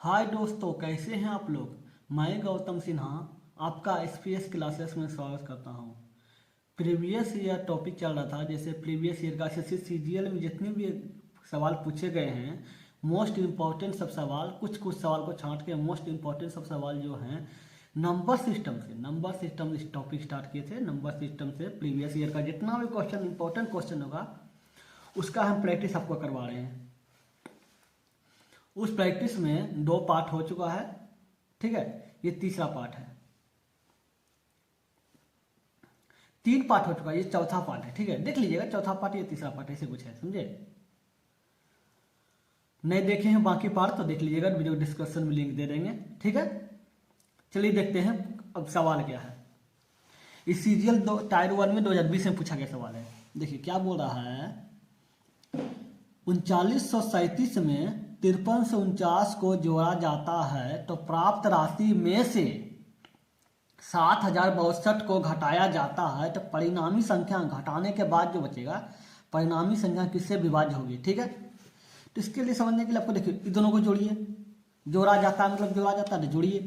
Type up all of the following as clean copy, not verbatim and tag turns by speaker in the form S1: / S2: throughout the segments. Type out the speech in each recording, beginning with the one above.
S1: हाय दोस्तों, कैसे हैं आप लोग। मैं गौतम सिन्हा आपका एसपीएस क्लासेस में स्वागत करता हूं। प्रीवियस ईयर टॉपिक चल रहा था, जैसे प्रीवियस ईयर का एसएससी सीजीएल में जितने भी सवाल पूछे गए हैं, मोस्ट इम्पॉर्टेंट सब सवाल, कुछ कुछ सवाल को छांट के मोस्ट इम्पॉर्टेंट सब सवाल जो हैं नंबर सिस्टम इस टॉपिक स्टार्ट किए थे। नंबर सिस्टम से प्रीवियस ईयर का जितना भी क्वेश्चन इंपॉर्टेंट क्वेश्चन होगा उसका हम प्रैक्टिस आपको करवा रहे हैं। उस प्रैक्टिस में 2 पार्ट हो चुका है, ठीक है। ये तीसरा पार्ट है। 3 पार्ट हो चुका है, ये चौथा पार्ट है, ठीक है। देख लीजिएगा, चौथा पार्ट ये तीसरा पार्ट, ऐसे कुछ है, समझे। नहीं देखे हैं बाकी पार्ट तो देख लीजिएगा, वीडियो डिस्क्रिप्शन में लिंक दे देंगे, ठीक है। चलिए देखते हैं अब सवाल क्या है। इस सीजीएल टायर 1 में 2020 में पूछा गया सवाल है। देखिए क्या बोल रहा है। 3937 में 5349 को जोड़ा जाता है तो प्राप्त राशि में से 7062 को घटाया जाता है तो परिणामी संख्या घटाने के बाद जो बचेगा, परिणामी संख्या किससे विभाज्य होगी, ठीक है। तो इसके लिए समझने के लिए आपको देखिए, इन दोनों को जोड़िए। जोड़ा जाता है मतलब जोड़ा जाता है तो जोड़िए।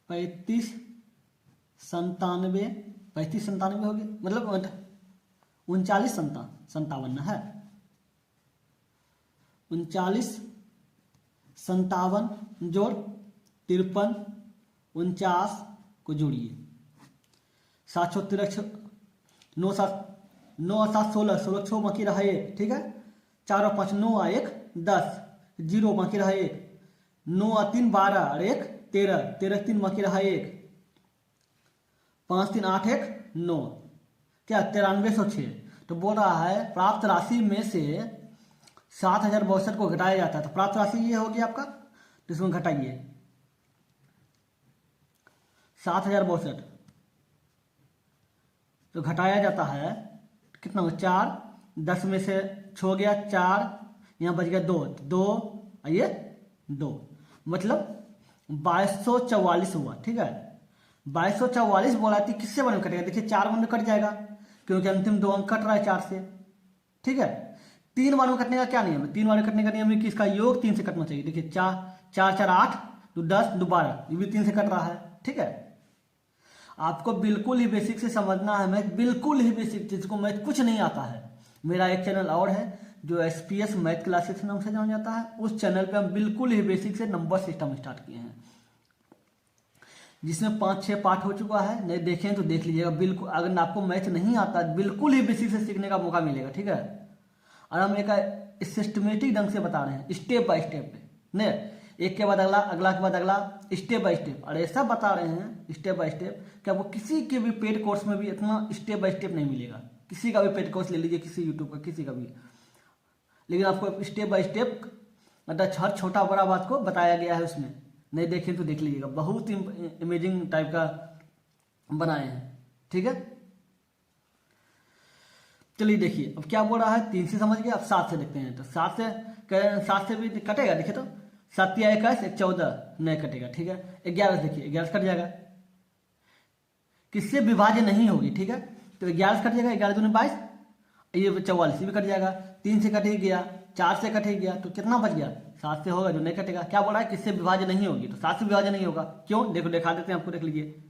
S1: 3597 हो गया, मतलब 3957 है। 3957 जोड़ 5349 को जोड़िए। 7 9 7 16 16 6 बाकी रहा 1, ठीक है। 4 और 5 9 और 1 10, 0 बाकी रहा 1, 9 और 3 12 और 1 13, 13 3 बाकी रहा 1, 5 3 8 1 9, क्या 9306। तो बोल रहा है प्राप्त राशि में से 7062 को घटाया जाता है, तो प्राप्त राशि ये होगी आपका, तो इसमें घटाइए 7062 तो घटाया जाता है कितना हो, 4, 10 में से छो गया 4, यहाँ बच गया 2, 2 ये 2, मतलब 2244 हुआ, ठीक है। 2244 बोला थी, किससे बने कटेगा, देखिए 4 बने कट जाएगा क्योंकि अंतिम 2 अंक कट रहा है 4 से, ठीक है। 3 बार में कटने का क्या नियम है, 3 बार में कटने का नियम है कि इसका योग 3 से कटना चाहिए। देखिए 4 4 4 8 तो 10 2 12, ये भी 3 से कट रहा है, ठीक है। आपको बिल्कुल ही बेसिक से समझना है, मैथ बिल्कुल ही बेसिक, जिसको मैथ कुछ नहीं आता है। मेरा एक चैनल और है जो एसपीएस मैथ क्लासेस नाम से जाना जाता है, उस चैनल पे हम बिल्कुल ही बेसिक से नंबर सिस्टम स्टार्ट किए हैं, जिसमें 5-6 पार्ट हो चुका है। नहीं देखें तो देख लीजिएगा। बिल्कुल अगर आपको मैथ नहीं आता, बिल्कुल ही बेसिक से सीखने का मौका मिलेगा, ठीक है। और हम एक सिस्टमेटिक ढंग से बता रहे हैं, स्टेप बाय स्टेप पे, नहीं एक के बाद अगला, अगला के बाद अगला, स्टेप बाय स्टेप। और ऐसा बता रहे हैं स्टेप बाय स्टेप कि आपको किसी के भी पेड कोर्स में भी इतना स्टेप बाय स्टेप नहीं मिलेगा। किसी का भी पेड कोर्स ले लीजिए, किसी यूट्यूब का, किसी का भी, लेकिन आपको स्टेप बाय स्टेप मतलब हर छोटा बड़ा बात को बताया गया है उसमें। नहीं देखें तो देख लीजिएगा, बहुत इमेजिंग टाइप का बनाए हैं, ठीक है। चलिए देखिए अब क्या बोल रहा है। 3 से समझ गए, अब 7 से देखते हैं। तो 7 से भी कटेगा, देखिए तो 7 या 21 1 14 नहीं कटेगा, ठीक है। 11 देखिए, 11 कट जाएगा, किससे विभाज्य नहीं होगी, ठीक है। तो 11 कट जाएगा, 11 दूनी 22, ये 44 भी कट जाएगा। 3 से कट ही गया, 4 से कट ही गया, तो कितना बच गया, 7 से होगा, जो नहीं कटेगा। क्या बोल रहा है, किससे विभाज्य नहीं होगी, तो 7 से विभाज्य नहीं होगा। क्यों, देखो दिखा देते हैं आपको, देख लीजिए।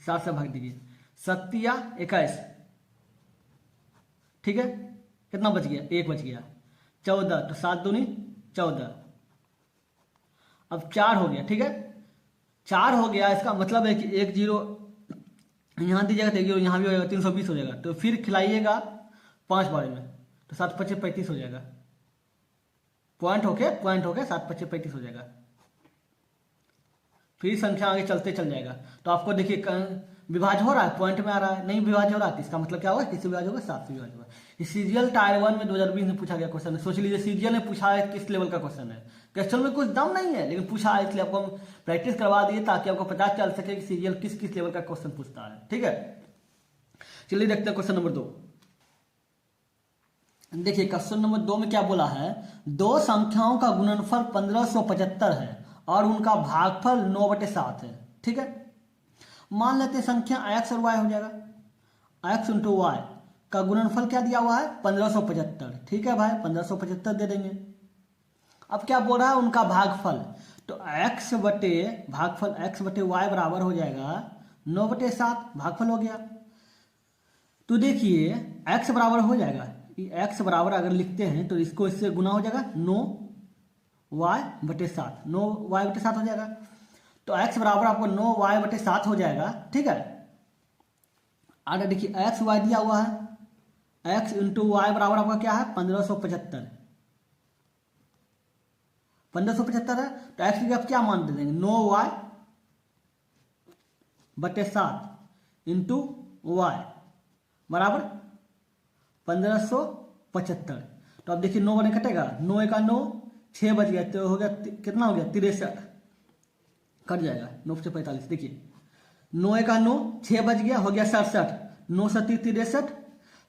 S1: 7 से भाग दीजिए, 7 या 21, ठीक है। कितना बच गया, 1 बच गया। 14, तो 7 दूनी 14। अब 4 हो गया, ठीक है। 4 हो गया, इसका मतलब है कि 1 0 यहाँ दीजिएगा तो 1 0 यहाँ भी हो जाएगा, 320 हो जाएगा। तो फिर खिलाइएगा 5 बारे में, तो 7 5 35 हो जाएगा। पॉइंट होके 7 5 35 हो जाएगा। फिर संख्या आगे चलते चल जाएगा। तो आपको देखिए विभाज्य हो रहा है, पॉइंट में आ रहा है, नहीं विभाज्य हो रहा है, इसका मतलब क्या होगा, किससे विभाज्य होगा, 7 से विभाज्य होगा। सीजीएल टायर 1 में 2020 में पूछा गया क्वेश्चन है। सोच लीजिए सीजीएल ने पूछा है किस लेवल का क्वेश्चन है। क्वेश्चन में कुछ दम नहीं है, लेकिन पूछा है, इसलिए आपको हम प्रैक्टिस करवा दिए ताकि आपको पता चल सके कि सीजीएल किस किस लेवल का क्वेश्चन पूछता है, ठीक है। चलिए देखते हैं क्वेश्चन नंबर 2। देखिए क्वेश्चन नंबर 2 में क्या बोला है, 2 संख्याओं का गुणनफल 1575 है और उनका भागफल 9/7 है, ठीक है। मान लेते हैं संख्या x और y हो जाएगा, x इंटू वाई का गुणनफल क्या दिया हुआ है 1575। ठीक है भाई 1575 दे देंगे। अब क्या बोल रहा है उनका भागफल, तो x बटे भागफल x बटे y बराबर हो जाएगा 9/7, भागफल हो गया। तो देखिए x बराबर हो जाएगा, x बराबर अगर लिखते हैं तो इसको इससे गुना हो जाएगा 9y/7, 9y/7 हो जाएगा। तो x बराबर आपको 9y/7 हो जाएगा। ठीक है, आगे देखिए x y दिया हुआ है, x इंटू वाई बराबर आपका क्या है 1575, 1575 है। तो x की आप क्या मान दे देंगे 9y/7 इंटू वाई बराबर 1575। तो अब देखिए 9 बने कटेगा, 9 का 9, 6 बच गया तो हो गया कितना हो गया 63, कट जाएगा 9 से 45। देखिए 9 का 9, 6 बच गया हो गया 67, 9 से 63,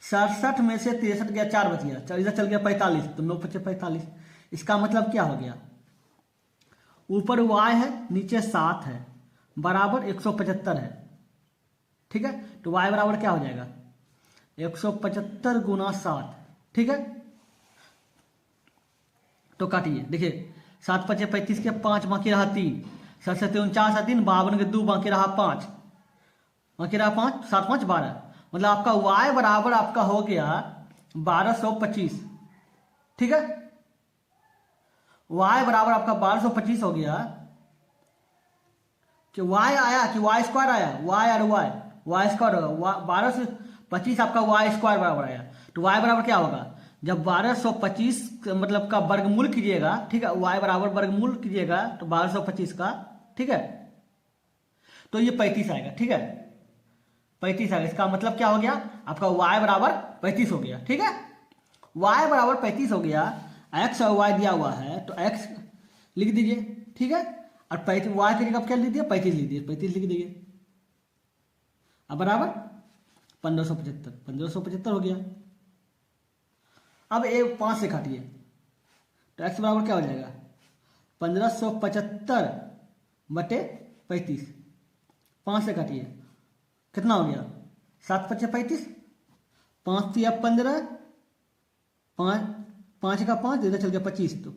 S1: 67 में से 63 गया 4 बच गया, इधर चल गया 45, तो 9 × 45। इसका मतलब क्या हो गया, ऊपर y है नीचे 7 है बराबर 175 है। ठीक है, तो y बराबर क्या हो जाएगा 175 गुना 7। ठीक है, तो काटिए देखिए 7 × 5 = 35 के 5 बाकी रहा 3, 7 से 49 है 3, 52 के 2 बाकी रहा 5, बाकी रहा 5, 7 5 12, मतलब आपका y बराबर आपका हो गया 1225। ठीक है, y बराबर आपका 1225 हो गया, कि y आया कि y स्क्वायर आया, y और y स्क्वायर होगा 1225 आपका y स्क्वायर बराबर आया। तो y बराबर क्या होगा, जब 1225 मतलब का वर्गमूल कीजिएगा, ठीक है, y बराबर वर्गमूल कीजिएगा तो 1225 का, ठीक है, तो ये 35 आएगा। ठीक है, 35 आएगा। इसका मतलब क्या हो गया आपका y बराबर 35 हो गया। ठीक है, y बराबर 35 हो गया, x और y दिया हुआ है तो x लिख दीजिए। ठीक है, और 35 y की जगह क्या लिख दिया 35 लिख दिए, 35 लिख दीजिए। अब बराबर 1575 हो गया। अब ए 5 से काटिए तो x बराबर क्या हो जाएगा 1575/35, 5 से काटिए कितना हो गया 7 × 5 = 35, 5 × 15, 5 का 5 इधर चल गया 25, तो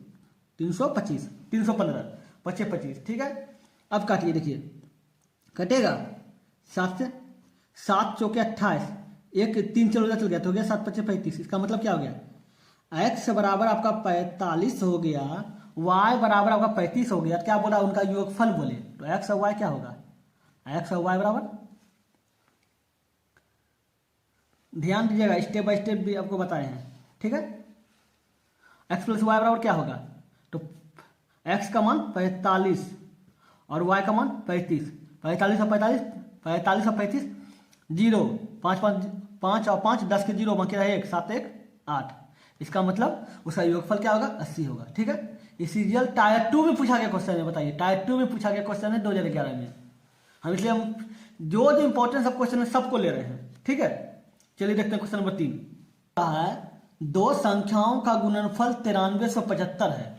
S1: 325, 315, 25 25। ठीक है, अब काटिए देखिए कटेगा 7 से, 7 × 4 = 28, एक 3 चलो उधर चल गया तो हो गया 7 × 5 = 35। इसका मतलब क्या हो गया x बराबर आपका 45 हो गया, y बराबर आपका 35 हो गया। क्या बोला उनका योगफल बोले, तो x और y क्या होगा, x और y बराबर, ध्यान दीजिएगा स्टेप बाय स्टेप भी आपको बताए हैं। ठीक है, x + y बराबर क्या होगा, तो x का मान 45 और y का मान 35, 45 और 45, 45 और 35 0, 5 और 5 10 के 0 बाकी रहे 1, 7 1 8। इसका मतलब उसका योगफल क्या होगा 80 होगा। ठीक है, इस सीरियल टायर 2 में पूछा गया क्वेश्चन है, बताइए टायर 2 में पूछा गया क्वेश्चन है 2011 में। हम इसलिए हम जो इंपॉर्टेंट सब क्वेश्चन है सबको ले रहे हैं। ठीक है, चलिए देखते हैं क्वेश्चन नंबर 3 है, दो संख्याओं का गुणनफल 9375 है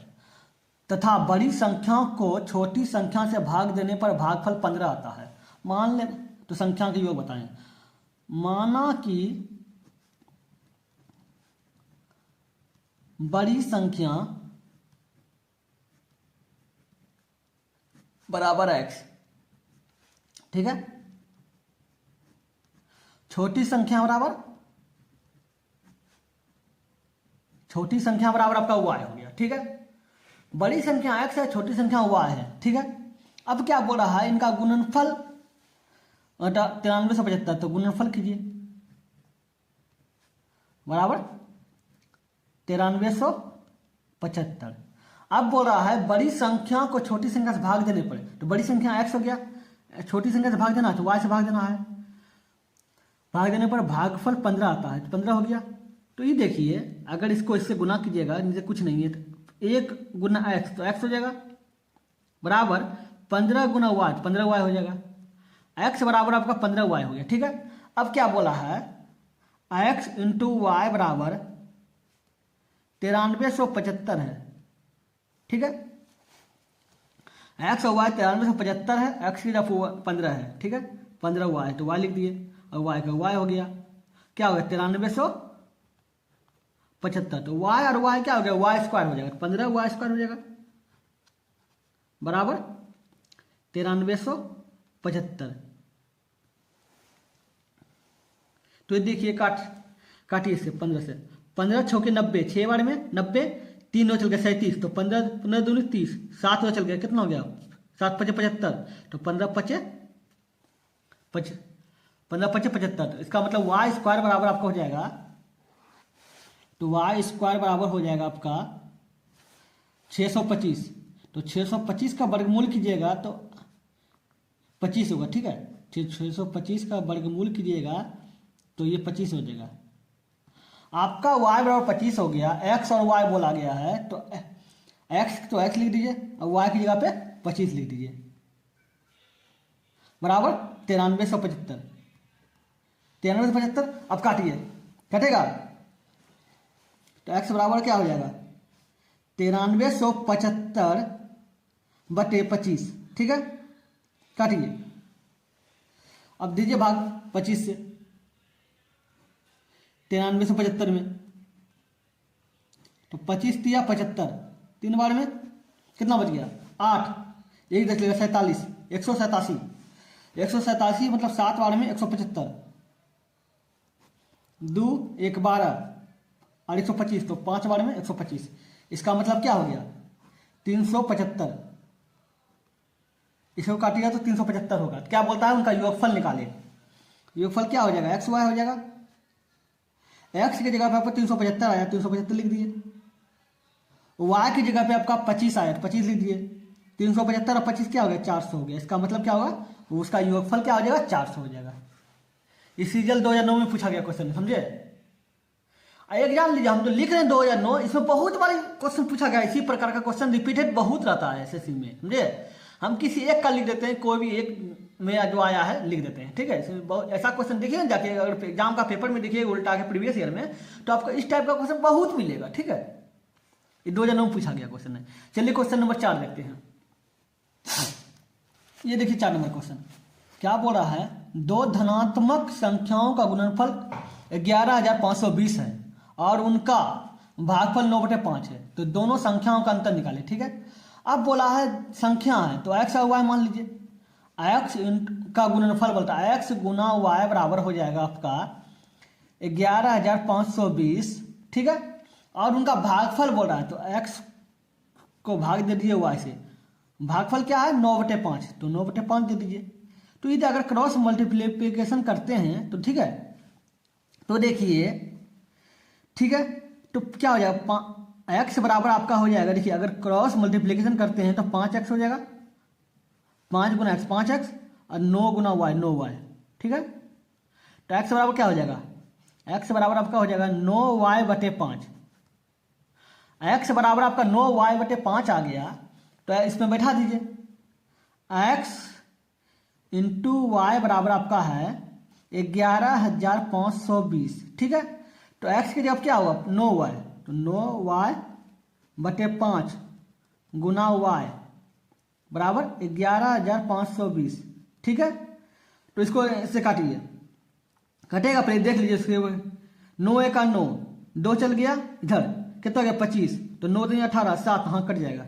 S1: तथा बड़ी संख्या को छोटी संख्या से भाग देने पर भागफल 15 आता है। मान ले तो संख्या के योग बताएं। माना कि बड़ी संख्या बराबर x, ठीक है, छोटी संख्या बराबर आपका y हो गया। ठीक है, बड़ी संख्या x है, छोटी संख्या y है। ठीक है, अब क्या बोल रहा है इनका गुणनफल 9375, तो गुणनफल कीजिए बराबर 9375। अब बोल रहा है बड़ी संख्या को छोटी संख्या से भाग देने पर, तो बड़ी संख्या x हो गया, छोटी संख्या से भाग देना तो y से भाग देना है, भाग देने पर भागफल 15 आता है, तो 15 हो गया। तो ये देखिए अगर इसको इससे गुना कीजिएगा, नीचे कुछ नहीं है, तो 1 गुना x तो x हो जाएगा बराबर 15 गुना y, तो 15y हो जाएगा। x बराबर आपका 15y हो गया। ठीक है, अब क्या बोला है x इंटू वाई बराबर 9375 है। ठीक है, x और y 9375 है, x की जगह 15 है। ठीक है, 15y तो y लिख दिए और y का y हो गया। क्या हो गया 9375। तो y और y क्या हो गया, वाई स्क्वायर हो जाएगा, 15y स्क्वायर हो जाएगा बराबर 9375। तो ये देखिए काटिए इससे 15 से, 15 छः 90, 6 बार में 90, 3 चल गया 37, तो 15 15 दूनी 30, 7 चल गया, कितना हो गया 7 5 75, तो 15 5 75। इसका मतलब वाई स्क्वायर बराबर आपका हो जाएगा, तो वाई स्क्वायर बराबर हो जाएगा आपका 625। तो 625 का वर्गमूल कीजिएगा तो 25 होगा, ठीक है। 625 का वर्गमूल कीजिएगा तो ये 25 हो जाएगा। आपका y बराबर 25 हो गया, x और y बोला गया है, तो x लिख दीजिए और y की जगह पे 25 लिख दीजिए बराबर 9375। 9375 अब काटिए, कटेगा तो x बराबर क्या हो जाएगा 9375 बटे 25, ठीक है। काटिए, अब दीजिए भाग 25 से 9375 में, तो 25 तिया 75, 3 बार में कितना बच गया 8, 1 10 लेगा 47, 187, 187 मतलब 7 बार में 175, 2 1 12 और 125, तो 5 बार में 125। इसका मतलब क्या हो गया 375। इसको काटिएगा तो 375 होगा। क्या बोलता है उनका योगफल निकाले, योगफल क्या हो जाएगा एक्स वाई हो जाएगा, एक्स की जगह पे आपको 375 आया, 375 लिख दिए, वाई की जगह पे आपका 25 आया, 25 लिख दिए, 375 और 25 क्या हो गया 400 हो गया। इसका मतलब क्या होगा, उसका योगफल क्या हो जाएगा 400 हो जाएगा। इस सीजल 2009 में पूछा गया क्वेश्चन, समझे। एक जान लीजिए, हम जो लिख रहे हैं 2009, इसमें बहुत बार क्वेश्चन पूछा गया, इसी प्रकार का क्वेश्चन रिपीटेड बहुत रहता है एसएससी में, समझे। हम किसी एक का लिख देते हैं, कोई भी एक में जो आया है लिख देते हैं, ठीक है। इसमें बहुत ऐसा क्वेश्चन देखिए जाके, अगर एग्जाम का पेपर में देखिए उल्टा के प्रीवियस ईयर में, तो आपको इस टाइप का क्वेश्चन बहुत मिलेगा, ठीक है। ये 2009 में पूछा गया क्वेश्चन है। चलिए क्वेश्चन नंबर 4 देखते हैं। ये देखिए 4 नंबर क्वेश्चन क्या बोल रहा है, दो धनात्मक संख्याओं का गुणनफल 11,520 है और उनका भागफल 9/5 है, तो दोनों संख्याओं का अंतर निकाले, ठीक है। अब बोला है संख्या है, तो x और y मान लीजिए, x का गुणनफल बोलता है x गुना y बराबर हो जाएगा आपका 11,520, ठीक है। और उनका भागफल बोल रहा है, तो x को भाग दे दीजिए y से, भागफल क्या है 9/5, तो 9/5 दे दीजिए। तो यदि अगर क्रॉस मल्टीप्लिकेशन करते हैं तो ठीक है, तो देखिए ठीक है, तो क्या हो जाएगा x बराबर आपका हो जाएगा, देखिए अगर क्रॉस मल्टीप्लिकेशन करते हैं तो 5x हो जाएगा, 5 गुना x 5x और 9 गुना y 9y, ठीक है। तो x बराबर क्या हो जाएगा, x बराबर आपका हो जाएगा 9y/5। x बराबर आपका 9y/5 आ गया, तो इसमें बैठा दीजिए, x इंटू वाई बराबर आपका है 11,520, ठीक है। तो x की जगह क्या होगा 9y, तो 9y/5 गुना y बराबर 11,520, ठीक है। तो इसको इससे काटिए, कटेगा पहले देख लीजिए इसके 9 1 9, 2 चल गया इधर, कितना गया 25, तो 9 दूनी 18, 7 हाँ कट जाएगा।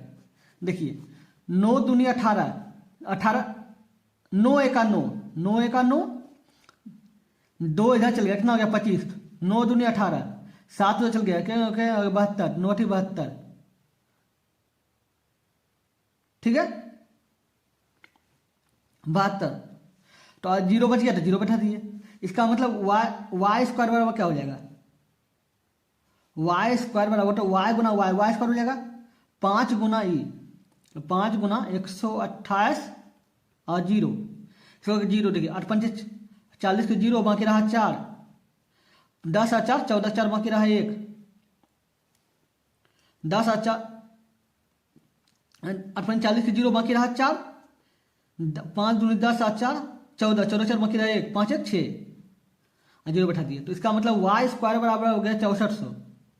S1: देखिए 9 दूनी 18, 18 9 1 9, 9 1 9, 2 इधर चल गया, कितना हो गया 25, 9 दूनी 18, 7 उधर चल गया, क्या 72, 9 72, ठीक है 72। तो आज 0 बच गया तो 0 बैठा दिए। इसका मतलब वाई स्क्वायर बराबर क्या हो जाएगा, वाई स्क्वायर बराबर तो वाई गुना वाई, वाई स्क्वायर हो जाएगा 5 गुना ई, तो 5 गुना 128 और 0, 0 देखिए 8 5 40 के 0 बाकी रहा 4, 10 और 4 14, 4 बाकी रहा 1, 10 और 4 8 40 के 0 बाकी रहा 4, 5 दूनी 10 और 4 14, 14 4 बाकी रहा 1, 5 1 6 और 0 बैठा दिए। तो इसका मतलब वाई स्क्वायर बराबर हो गया 6400,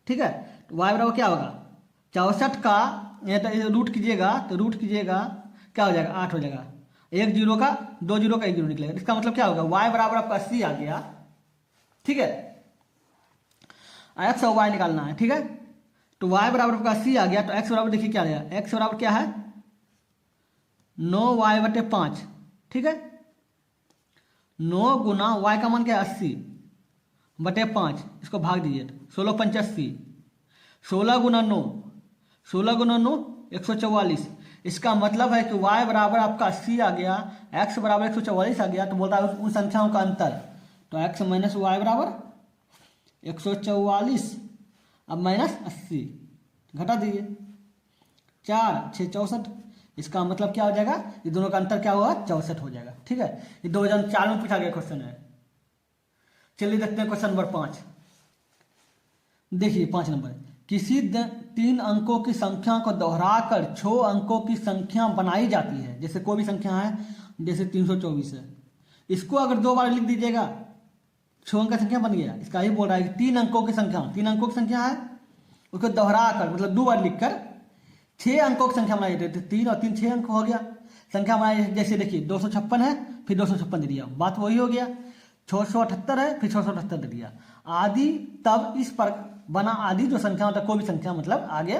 S1: ठीक है। तो वाई बराबर क्या होगा 64 का रूट कीजिएगा, तो रूट कीजिएगा क्या हो जाएगा 8 हो जाएगा, 1 0 का 2 0 का 1 0 निकलेगा। इसका मतलब क्या होगा y बराबर आपका 80 आ गया, ठीक है। एक्स और वाई निकालना है, ठीक है। तो वाई बराबर आपका 80 आ गया, तो एक्स बराबर देखिए क्या रहेगा, एक्स बराबर क्या है 9y/5, ठीक है। 9 गुना वाई का मान क्या है 80/5, इसको भाग दीजिए, 16×5 = 80, 16 गुना 9, 16 गुना 9 144। इसका मतलब है कि y बराबर आपका 80 आ गया, x बराबर 144 आ गया, तो बोलता है उन संख्याओं का अंतर। तो x माइनस वाई बराबर 144, अब माइनस 80 घटा दीजिए, 4 6 64। इसका मतलब क्या हो जाएगा, ये दोनों का अंतर क्या होगा 64 हो जाएगा, ठीक है। ये 2004 में पूछा गया क्वेश्चन है। चलिए देखते हैं क्वेश्चन नंबर 5। देखिए 5 नंबर, किसी 3 अंकों की संख्या को दोहराकर 6 अंकों की संख्या बनाई जाती है। जैसे कोई भी संख्या है, जैसे 324 है, इसको अगर 2 बार लिख दीजिएगा 6 अंक का संख्या बन गया। इसका ही बोल रहा है कि 3 अंकों की संख्या, 3 अंकों की संख्या है, उसको दोहराकर मतलब 2 बार लिखकर 6 अंकों की संख्या बनाई जाती है। 3 और 3 6 अंक हो गया संख्या बनाई। जैसे देखिए 256 है, फिर 256 दे दिया, बात वही हो गया। 678 है, फिर 678 दे दिया, आदि। तब इस पर बना आदि जो संख्या होता है, कोई भी संख्या मतलब आगे,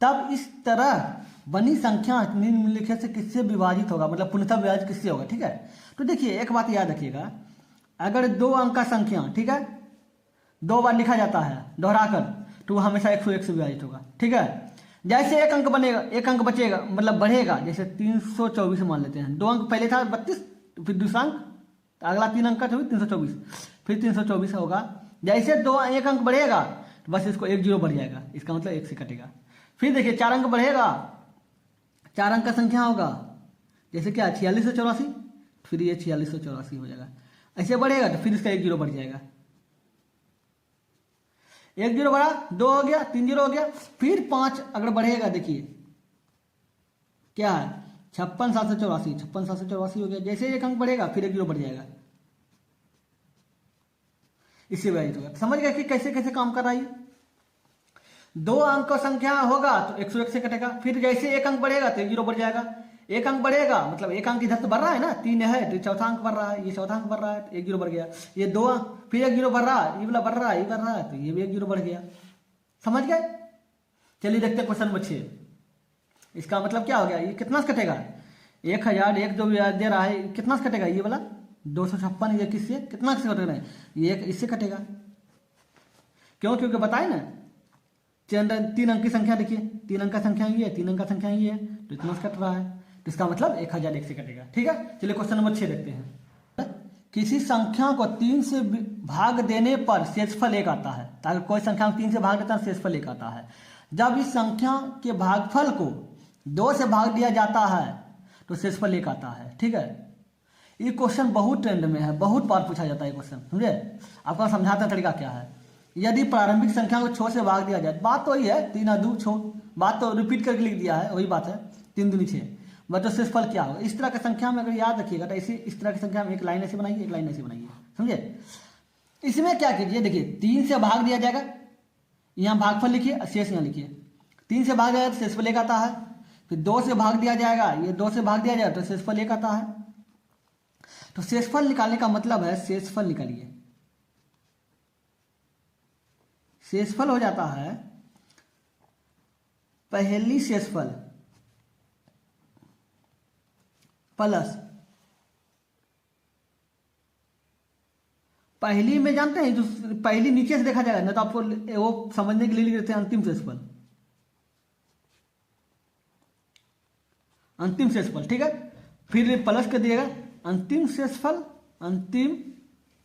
S1: तब इस तरह बनी संख्या निम्नलिखित से किससे विभाजित होगा, मतलब पूर्णतः विभाजित किससे होगा, ठीक है। तो देखिए एक बात याद रखिएगा, अगर 2 अंक का संख्या, ठीक है, 2 बार लिखा जाता है दोहराकर, तो हमेशा 101 से विभाजित होगा, ठीक है। जैसे एक अंक बनेगा, एक अंक बचेगा मतलब बढ़ेगा, जैसे 324 मान लेते हैं, 2 अंक पहले था 32, फिर दूसरा अंक, अगला 3 अंक का 324, फिर 324 होगा। जैसे 1 अंक बढ़ेगा तो बस इसको 1 0 बढ़ जाएगा, इसका मतलब 1 से कटेगा। फिर देखिए 4 अंक बढ़ेगा, 4 अंक का संख्या होगा, जैसे क्या 4684, फिर ये 4684 हो जाएगा। ऐसे बढ़ेगा तो फिर इसका 1 0 बढ़ जाएगा, 1 0 बढ़ा, 2 हो गया, 3 0 हो गया, फिर 5 अगर बढ़ेगा, देखिए क्या है 56 784 हो गया। जैसे 1 अंक बढ़ेगा फिर 1 0 बढ़ जाएगा, इससे विभाजित होगा। समझ गए कि कैसे कैसे काम कर रहा है। 2 अंक का संख्या होगा तो 101 से कटेगा, फिर जैसे 1 अंक बढ़ेगा तो 1 0 बढ़ जाएगा। 1 अंक बढ़ेगा मतलब 1 अंक इधर से बढ़ रहा है ना, 3 है तो चौथा अंक बढ़ रहा है, ये चौथा अंक बढ़ रहा है तो 1 0 बढ़ गया। ये 2 अंक, फिर 1 0 बढ़ रहा है, ये वाला बढ़ रहा है, ये बढ़ रहा है, तो ये भी 1 0 बढ़ गया। समझ गए। चलिए देखते हैं क्वेश्चन नंबर 6। इसका मतलब क्या हो गया, ये कितना से कटेगा, 1001 जो दे रहा है कितना से कटेगा, ये वाला 256, ये किससे कितना से कटेगा, ये इससे कटेगा। क्यों, क्योंकि बताए ना 3 अंक की संख्या, देखिए 3 अंक का संख्या ये है, 3 अंक का संख्या ये है, तो इतना से कट रहा है, तो इसका मतलब 1001 से कटेगा, ठीक है। चलिए क्वेश्चन नंबर 6 देखते हैं। किसी संख्या को 3 से भाग देने पर शेषफल 1 आता है। ताकि कोई संख्या को 3 से भाग देता है शेषफल 1 आता है। जब इस संख्या के भागफल को 2 से भाग दिया जाता है तो शेषफल 1 आता है, ठीक है। ये क्वेश्चन बहुत ट्रेंड में है, बहुत बार पूछा जाता है ये क्वेश्चन, समझे। आपको समझाता तरीका क्या है, यदि प्रारंभिक संख्या को 6 से भाग दिया जाए, बात तो वही है 3 और 2 6, बात तो रिपीट करके लिख दिया है, वही बात है 3 दूनी 6, बट तो शेषफल क्या होगा। इस तरह की संख्या में अगर याद रखिएगा तो इस तरह की संख्या में एक लाइन ऐसे बनाइए, एक लाइन ऐसे बनाइए, समझे। इसमें क्या कीजिए, देखिए 3 से भाग दिया जाएगा, यहाँ भागफल लिखिए, शेष यहाँ लिखिए। 3 से भाग जाएगा तो शेषफल 1 आता है, फिर 2 से भाग दिया जाएगा, ये 2 से भाग दिया जाएगा तो शेषफल 1 आता है। तो शेषफल निकालने का मतलब है, शेषफल निकालिए, शेषफल हो जाता है पहली शेषफल प्लस पहली में जानते हैं जो पहली नीचे से देखा जाएगा ना, तो आपको वो समझने के लिए लिख देते हैं अंतिम शेषफल, अंतिम शेषफल, ठीक है। फिर प्लस कर दिएगा अंतिम शेषफल, अंतिम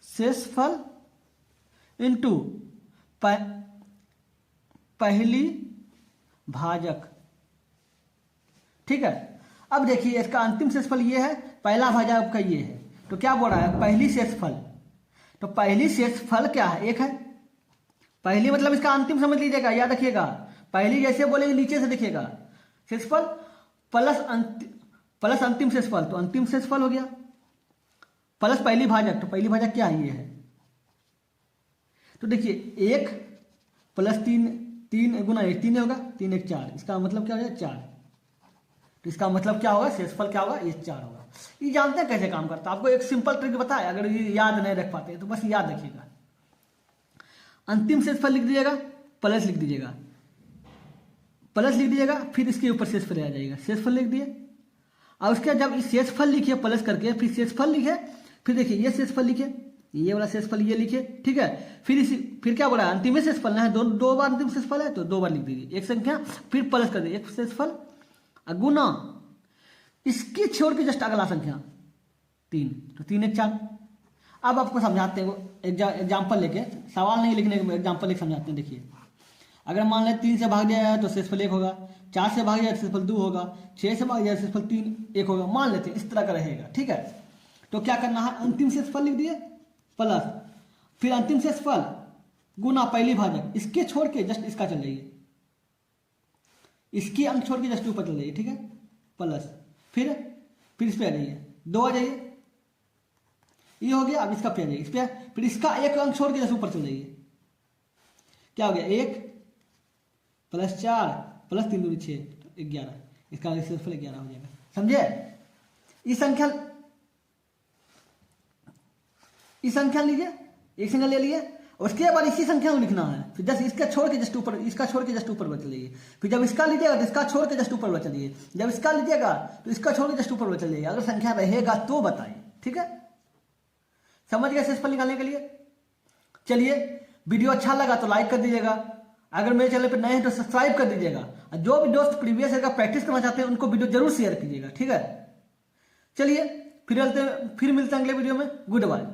S1: शेषफल इनटू पहली भाजक, ठीक है। अब देखिए इसका अंतिम शेषफल ये है, पहला भाजक आपका ये है, तो क्या बोल रहा है पहली शेषफल, तो पहली शेषफल क्या है 1 है। पहली मतलब इसका अंतिम समझ लीजिएगा, याद रखिएगा, पहली जैसे बोलेंगे नीचे से देखिएगा, शेषफल प्लस अंतिम शेषफल, तो अंतिम शेषफल हो गया, प्लस पहली भाजक, तो पहली भाजक क्या है ये है। तो देखिए 1 + 3, 3 गुना 1 3 होगा, 3 1 4, इसका मतलब क्या हो जाएगा 4, तो इसका मतलब क्या होगा, शेषफल क्या होगा, ये 4 होगा। ये जानते हैं कैसे काम करता है, आपको एक सिंपल ट्रिक बताया, अगर ये याद नहीं रख पाते तो बस याद रखिएगा। अंतिम शेषफल लिख दीजिएगा, प्लस लिख दीजिएगा, प्लस लिख दीजिएगा, फिर इसके ऊपर शेषफल आ जाएगा, शेषफल लिख दिए। और उसके बाद जब इस शेषफल लिखिए प्लस करके, फिर शेषफल लिखे, फिर देखिए ये शेषफल लिखे, ये वाला शेषफल ये लिखे, ठीक है। फिर क्या बोला, अंतिम शेषफल ना है, दो बार अंतिम शेषफल है तो 2 बार लिख दीजिए, एक संख्या फिर प्लस कर दीजिए, एक शेषफल गुना इसकी छोड़ के जस्ट अगला संख्या 3, तो 3 1 4। अब आपको समझाते हैं एग्जाम्पल लेके, सवाल नहीं लिखने के एग्जाम्पल लेके समझाते हैं। देखिए अगर मान लें 3 से भाग जाए तो शेषफल 1 होगा, 4 से भाग जाए तो शेषफल 2 होगा, 6 से भाग जाए तो शेषफल 3 1 होगा, मान लेते हैं इस तरह का रहेगा, ठीक है। तो क्या करना है, अंतिम शेषफल लिख दिए प्लस, फिर अंतिम शेषफल गुना पहली भाजक, इसके छोड़ के जस्ट इसका चल जाइए, इसकी अंक छोड़ के जस्ट ऊपर चल जाइए, ठीक है, प्लस, फिर इस पे आ जाइए, 2 आ जाइए, ये हो गया। अब इसका पे आ जाइए, इस पे, फिर इसका एक अंक छोड़ के जस्ट ऊपर चल जाइए, क्या हो गया 1 + 4 + 3 दूनी 6 11, इसका शेषफल 11 हो जाएगा, समझे। इस संख्या लीजिए, एक संख्या ले लिए, उसके बाद इसी संख्या को लिखना है, फिर जस्ट इसका छोड़ के जस्ट ऊपर, इसका छोड़ के जस्ट ऊपर बच जाइए, फिर जब इसका लीजिएगा तो इसका छोड़ के जस्ट ऊपर बच जाइए, जब इसका लीजिएगा तो इसका छोड़ के जस्ट ऊपर बच जाइए, अगर संख्या रहेगा तो बताइए, ठीक है। समझ गए शेषफल निकालने के लिए। चलिए वीडियो अच्छा लगा तो लाइक कर दीजिएगा, अगर मेरे चैनल पर नए हैं तो सब्सक्राइब कर दीजिएगा, और जो भी दोस्त प्रीवियस ईयर का प्रैक्टिस करना चाहते हैं उनको वीडियो जरूर शेयर कीजिएगा, ठीक है। चलिए फिर मिलते हैं अगले वीडियो में, गुड बाय।